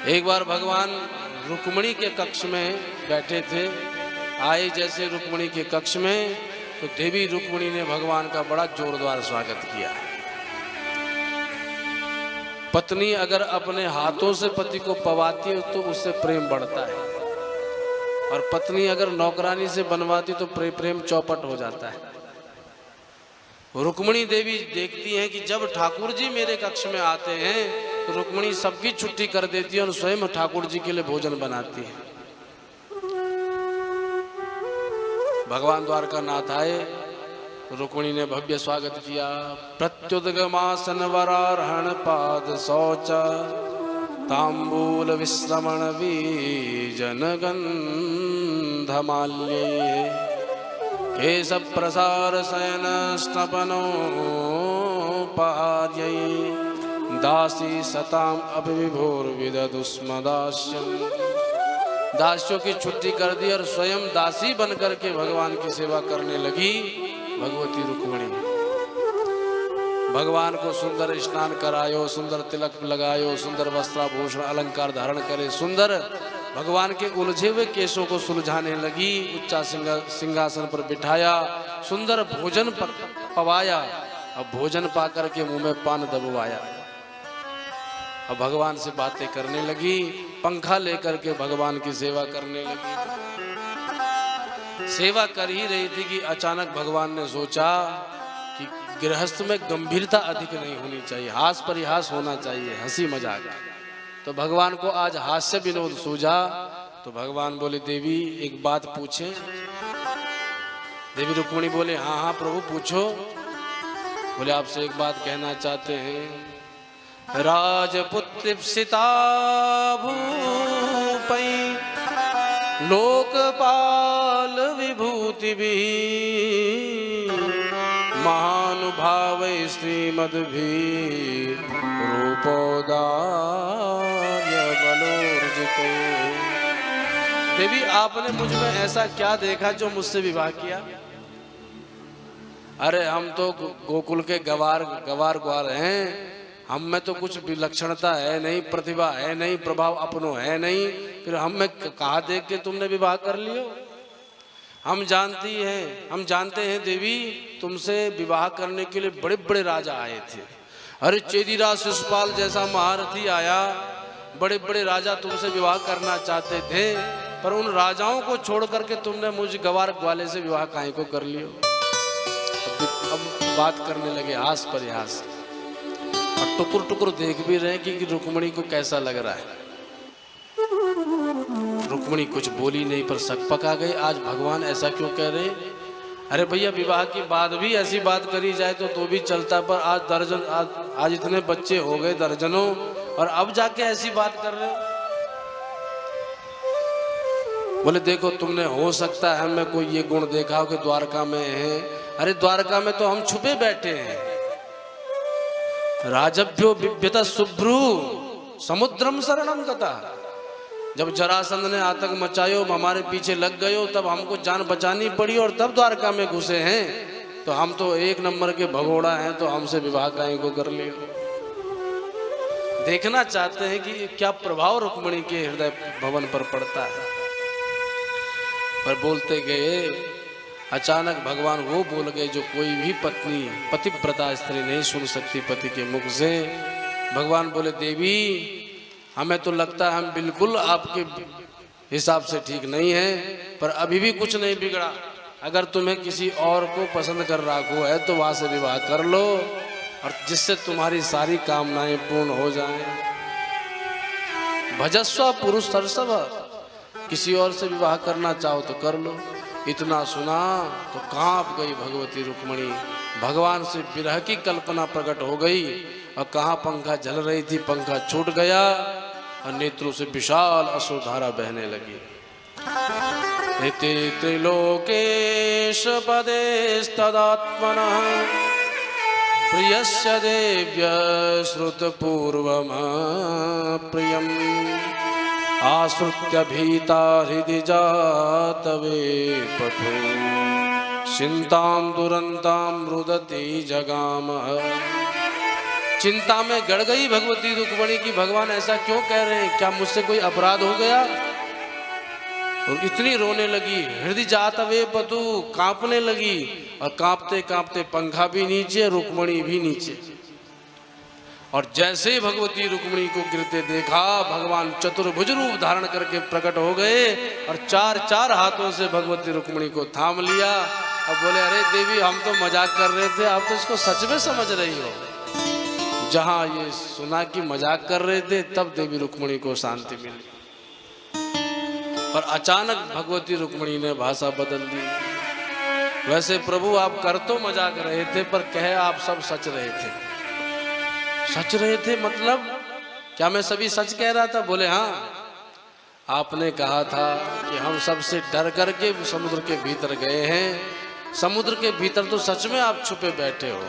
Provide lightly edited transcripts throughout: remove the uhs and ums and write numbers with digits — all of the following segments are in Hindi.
एक बार भगवान रुक्मिणी के कक्ष में बैठे थे। आए जैसे रुक्मिणी के कक्ष में तो देवी रुक्मिणी ने भगवान का बड़ा जोरदार स्वागत किया। पत्नी अगर अपने हाथों से पति को पवाती है तो उससे प्रेम बढ़ता है, और पत्नी अगर नौकरानी से बनवाती तो प्रेम चौपट हो जाता है। रुक्मिणी देवी देखती हैं कि जब ठाकुर जी मेरे कक्ष में आते हैं तो रुक्मिणी सबकी छुट्टी कर देती है और स्वयं ठाकुर जी के लिए भोजन बनाती है। भगवान द्वारकानाथ आए, रुक्मिणी ने भव्य स्वागत किया। प्रत्युद्गमासन वरार्हण पाद शौच तांबूल विश्रमण बीजन गंधमाल्ये केशव प्रसार शयन स्नपनो पार्यै दासी सताम अभिभोर विदधुस्म दास्यम। दासियों की छुट्टी कर दी और स्वयं दासी बनकर के भगवान की सेवा करने लगी भगवती रुक्मिणी। भगवान को सुंदर स्नान करायो, सुंदर तिलक लगायो, सुंदर वस्त्राभूषण अलंकार धारण करे, सुंदर भगवान के उलझे हुए केशों को सुलझाने लगी। उच्चा सिंहासन पर बिठाया, सुंदर भोजन पवाया, अब भोजन पाकर के मुंह में पान दबवाया। अब भगवान से बातें करने लगी, पंखा लेकर के भगवान की सेवा करने लगी। सेवा कर ही रही थी कि अचानक भगवान ने सोचा कि गृहस्थ में गंभीरता अधिक नहीं होनी चाहिए, हास परिहास होना चाहिए, हंसी मजाक। तो भगवान को आज हास्य विनोद सूझा। तो भगवान बोले, देवी एक बात पूछे? देवी रुक्मिणी बोले, हाँ हाँ प्रभु पूछो। बोले, आपसे एक बात कहना चाहते हैं। राजपुत्रीप्सिता भूपै लोकपाल विभूति भी महानुभावै श्रीमद्भी रूपोदार्य बलोर्जिते। देवी आपने मुझ में ऐसा क्या देखा जो मुझसे विवाह किया? अरे हम तो गोकुल के गवार ग्वार हैं, हम में तो कुछ विलक्षणता है नहीं, प्रतिभा है नहीं, प्रभाव अपनो है नहीं, फिर हम में कहाँ देख के तुमने विवाह कर लियो? हम जानते हैं देवी, तुमसे विवाह करने के लिए बड़े बड़े राजा आए थे। अरे चेदीराज शिशुपाल जैसा महारथी आया, बड़े बड़े राजा तुमसे विवाह करना चाहते थे, पर उन राजाओं को छोड़ करके तुमने मुझ गवार ग्वाले से विवाह काहे को कर लियो? अब बात करने लगे हास परिहास, और टुकुर टुकुर देख भी रहे कि रुक्मिणी को कैसा लग रहा है। रुक्मिणी कुछ बोली नहीं, पर शक पका गई, आज भगवान ऐसा क्यों कह रहे? अरे भैया, विवाह के बाद भी ऐसी बात करी जाए तो भी चलता, पर आज इतने बच्चे हो गए दर्जनों, और अब जाके ऐसी बात कर रहे हो? बोले, देखो तुमने हो सकता है हमें कोई ये गुण देखा हो कि द्वारका में है। अरे द्वारका में तो हम छुपे बैठे हैं। राजभ्यो बिभ्यत शुभ्रू समुद्रम शरणम गता। जब जरासंध ने आतंक मचायो, हमारे पीछे लग गयो, तब हमको जान बचानी पड़ी और तब द्वारका में घुसे हैं। तो हम तो एक नंबर के भगोड़ा हैं, तो हमसे विवाह काहे को कर लियो? देखना चाहते हैं कि क्या प्रभाव रुक्मिणी के हृदय भवन पर पड़ता है। पर बोलते गए, अचानक भगवान वो बोल गए जो कोई भी पत्नी पतिव्रता स्त्री नहीं सुन सकती पति के मुख से। भगवान बोले, देवी हमें तो लगता है हम बिल्कुल आपके हिसाब से ठीक नहीं है, पर अभी भी कुछ नहीं बिगड़ा। अगर तुम्हें किसी और को पसंद कर रखो है तो वहां से विवाह कर लो, और जिससे तुम्हारी सारी कामनाएं पूर्ण हो जाएं। भजस्व पुरुष सरसव, किसी और से विवाह करना चाहो तो कर लो। इतना सुना तो कांप गई भगवती रुक्मिणी। भगवान से विरह की कल्पना प्रकट हो गई, और कहाँ पंखा जल रही थी, पंखा छूट गया और नेत्रों से विशाल अश्रुधारा बहने लगी। इति त्रिलोकेश पदेस्तदात्मनः प्रियस्य देव्य श्रुतपूर्वम प्रियम आश्रुत्य भीता हृदि जातवे पथो चिंतां दुरंतां रुदति जगाम चिंता में गड़ गई भगवती रुक्मिणी की, भगवान ऐसा क्यों कह रहे हैं, क्या मुझसे कोई अपराध हो गया? और इतनी रोने लगी, हृदय जात वे पतु, कांपने लगी, और कांपते कांपते पंखा भी नीचे, रुक्मिणी भी नीचे। और जैसे ही भगवती रुक्मिणी को गिरते देखा, भगवान चतुर्भुज रूप धारण करके प्रकट हो गए और चार चार हाथों से भगवती रुक्मिणी को थाम लिया। अब बोले, अरे देवी, हम तो मजाक कर रहे थे, आप तो इसको सच में समझ रही हो। जहां ये सुना कि मजाक कर रहे थे, तब देवी रुक्मिणी को शांति मिली। और अचानक भगवती रुक्मिणी ने भाषा बदल दी। वैसे प्रभु, आप कर तो मजाक रहे थे, पर कहे आप सब सच रहे थे। सच रहे थे मतलब क्या मैं सभी सच कह रहा था? बोले हाँ, आपने कहा था कि हम सबसे डर करके समुद्र के भीतर गए हैं। समुद्र के भीतर तो सच में आप छुपे बैठे हो,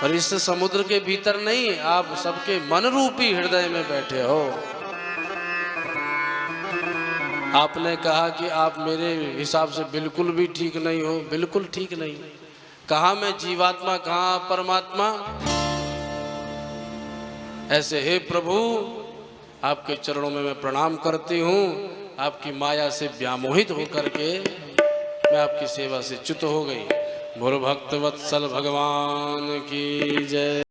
पर इस समुद्र के भीतर नहीं, आप सबके मन रूपी हृदय में बैठे हो। आपने कहा कि आप मेरे हिसाब से बिल्कुल भी ठीक नहीं हो, बिल्कुल ठीक नहीं। कहाँ मैं जीवात्मा, कहाँ परमात्मा? ऐसे हे प्रभु, आपके चरणों में मैं प्रणाम करती हूँ। आपकी माया से व्यामोहित होकर के मैं आपकी सेवा से च्युत हो गई। बोलो भक्त वत्सल भगवान की जय।